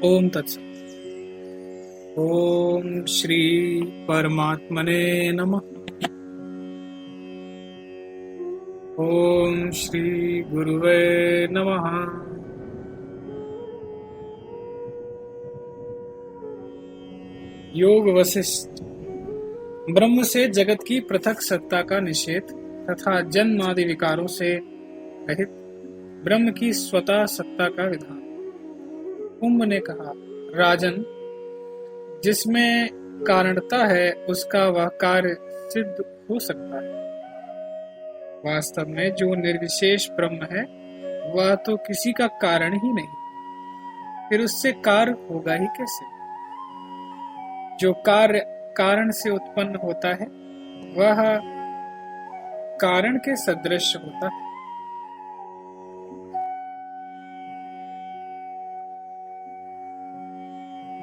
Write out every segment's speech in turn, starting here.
ओम तत्सत। ओम श्री परमात्मने नमः। ओम श्री गुरुवे नमः। योग वशिष्ठ। ब्रह्म से जगत की पृथक सत्ता का निषेध तथा जन्म आदि विकारों से रहित ब्रह्म की स्वतः सत्ता का विधान। कुंभ ने कहा, राजन, जिसमें कारणता है उसका वह कार्य सिद्ध हो सकता है। वास्तव में जो निर्विशेष ब्रह्म है वह तो किसी का कारण ही नहीं, फिर उससे कार्य होगा ही कैसे? जो कार्य कारण से उत्पन्न होता है वह कारण के सदृश होता है।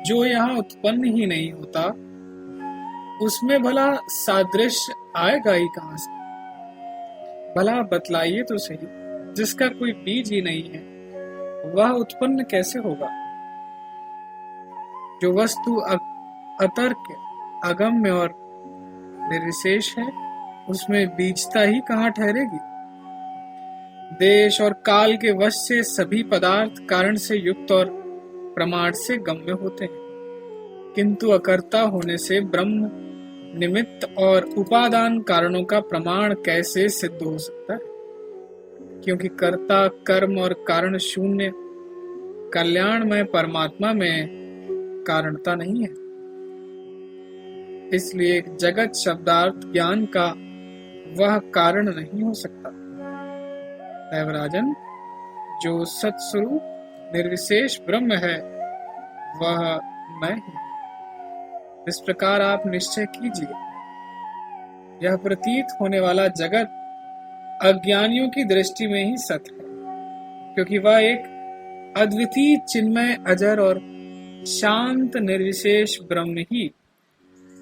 जो यहाँ उत्पन्न ही नहीं होता उसमें भला सादृश्य आएगा ही कहां से? भला बतलाइए तो सही, जिसका कोई बीज ही नहीं है वह उत्पन्न कैसे होगा? जो वस्तु अतर्क, अगम्य और निर्विशेष है उसमें बीजता ही कहाँ ठहरेगी? देश और काल के वश से सभी पदार्थ कारण से युक्त और प्रमाण से गम्य होते हैं, किंतु अकर्ता होने से ब्रह्म निमित्त और उपादान कारणों का प्रमाण कैसे सिद्ध हो सकता है? क्योंकि कर्ता कर्म और कारण शून्य कल्याणमय परमात्मा में कारणता नहीं है। इसलिए जगत शब्दार्थ ज्ञान का वह कारण नहीं हो सकता। देवराजन, जो सत्स्वरूप निर्विशेष ब्रह्म है वह मैं हूं। इस प्रकार आप निश्चय कीजिए। यह प्रतीत होने वाला जगत अज्ञानियों की दृष्टि में ही सत्य है, क्योंकि वह एक अद्वितीय चिन्मय अजर और शांत निर्विशेष ब्रह्म ही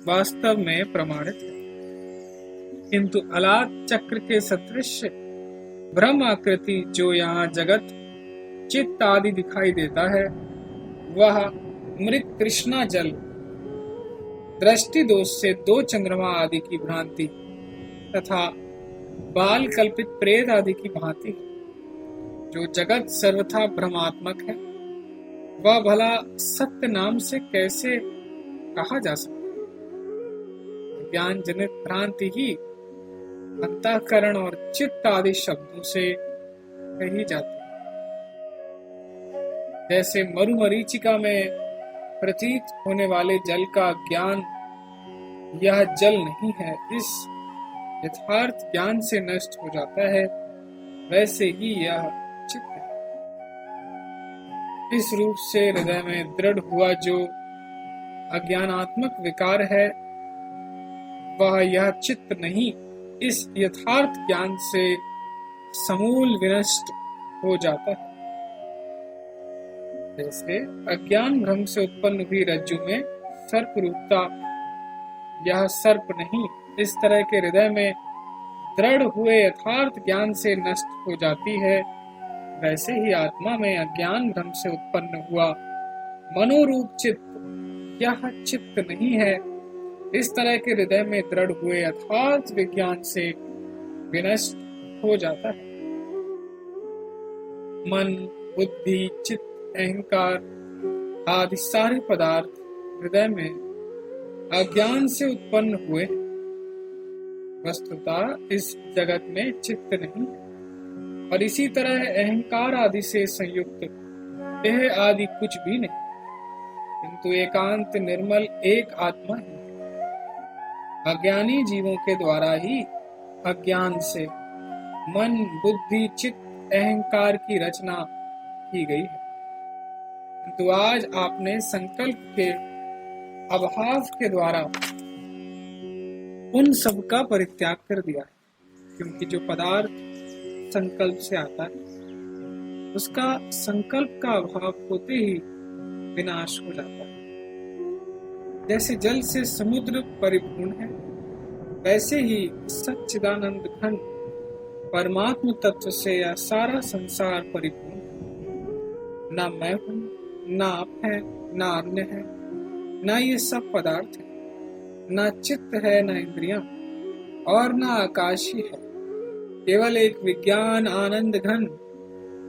वास्तव में प्रमाणित है। किंतु अलाद चक्र के सदृश ब्रह्म आकृति जो यहाँ जगत चित्त आदि दिखाई देता है वह मृत कृष्णा जल, दृष्टि दोष से दो चंद्रमा आदि की भ्रांति तथा बाल कल्पित प्रेत आदि की भांति जो जगत सर्वथा भ्रमात्मक है वह भला सत्य नाम से कैसे कहा जा सकता? ज्ञान जनित भ्रांति ही अंतःकरण और चित्त आदि शब्दों से कही जाती है। जैसे मरुमरीचिका में प्रतीत होने वाले जल का ज्ञान यह जल नहीं है इस यथार्थ ज्ञान से नष्ट हो जाता है, वैसे ही यह चित्त है। इस रूप से हृदय में दृढ़ हुआ जो अज्ञानात्मक विकार है वह यह चित्त नहीं, इस यथार्थ ज्ञान से समूल विनष्ट हो जाता है। जैसे अज्ञान भ्रम से उत्पन्न हुई रज्जु में सर्प रूपता यह सर्प नहीं, इस तरह के हृदय में दृढ़ हुए यथार्थ ज्ञान से नष्ट हो जाती है, वैसे ही आत्मा में अज्ञान भ्रम से उत्पन्न हुआ मनोरूप चित्त यह चित्त नहीं है, इस तरह के हृदय में दृढ़ हुए यथार्थ विज्ञान से विनष्ट हो जाता है। मन, बुद्धि, चित्त, अहंकार आदि सारे पदार्थ हृदय में अज्ञान से उत्पन्न हुए। वस्तुतः इस जगत में चित्त नहीं है और इसी तरह अहंकार आदि से संयुक्त देह आदि कुछ भी नहीं, किंतु एकांत निर्मल एक आत्मा ही। अज्ञानी जीवों के द्वारा ही अज्ञान से मन, बुद्धि, चित्त, अहंकार की रचना की गई है, किंतु आज आपने संकल्प के अभाव के द्वारा उन सब का परित्याग कर दिया है। क्योंकि जो पदार्थ संकल्प से आता है उसका संकल्प का अभाव होते ही विनाश हो जाता है। जैसे जल से समुद्र परिपूर्ण है वैसे ही सच्चिदानंद घन परमात्म तत्व से यह सारा संसार परिपूर्ण है। न मैं हूं ना आप है, ना अन्य है, ना ये सब पदार्थ है, ना चित्त है, ना इंद्रियां और ना आकाश ही है। केवल एक विज्ञान आनंद घन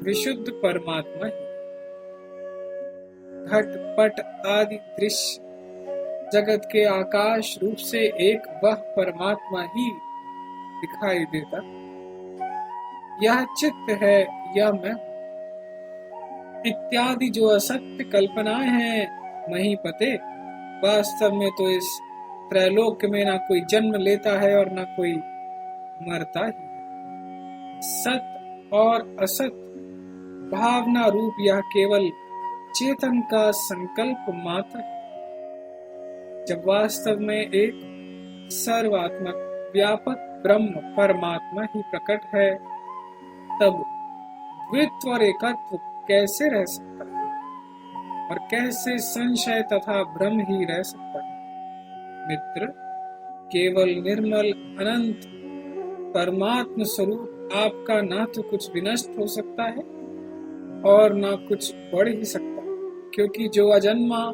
विशुद्ध परमात्मा ही। घट पट आदि दृश्य जगत के आकाश रूप से एक वह परमात्मा ही दिखाई देता। यह चित्त है, यह मैं इत्यादि जो असत्य कल्पनाएं हैं महीपते, वास्तव में तो इस त्रैलोक्य में ना कोई जन्म लेता है और ना कोई मरता ही है। सत और असत भावना रूप यह केवल चेतन का संकल्प मात्र है। जब वास्तव में एक सर्वात्मक व्यापक ब्रह्म परमात्मा ही प्रकट है, तब द्वित्व और एकत्व कैसे रह सकता है और कैसे संशय तथा भ्रम ही रह सकता है। मित्र, केवल निर्मल अनंत परमात्म स्वरूप आपका ना तो कुछ विनष्ट हो सकता है और ना कुछ बढ़ ही सकता है, क्योंकि जो अजन्मा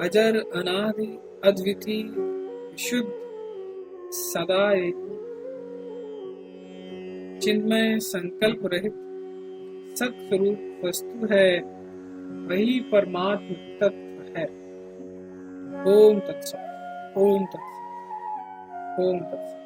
अजर अनादि अद्वितीय शुद्ध सदा एक चिन्मय संकल्प रहित सत्स्वरूप वस्तु है, वही परमात्म तत्व है। ओम तत्सत, ओम तत्सत, ओम तत्सत।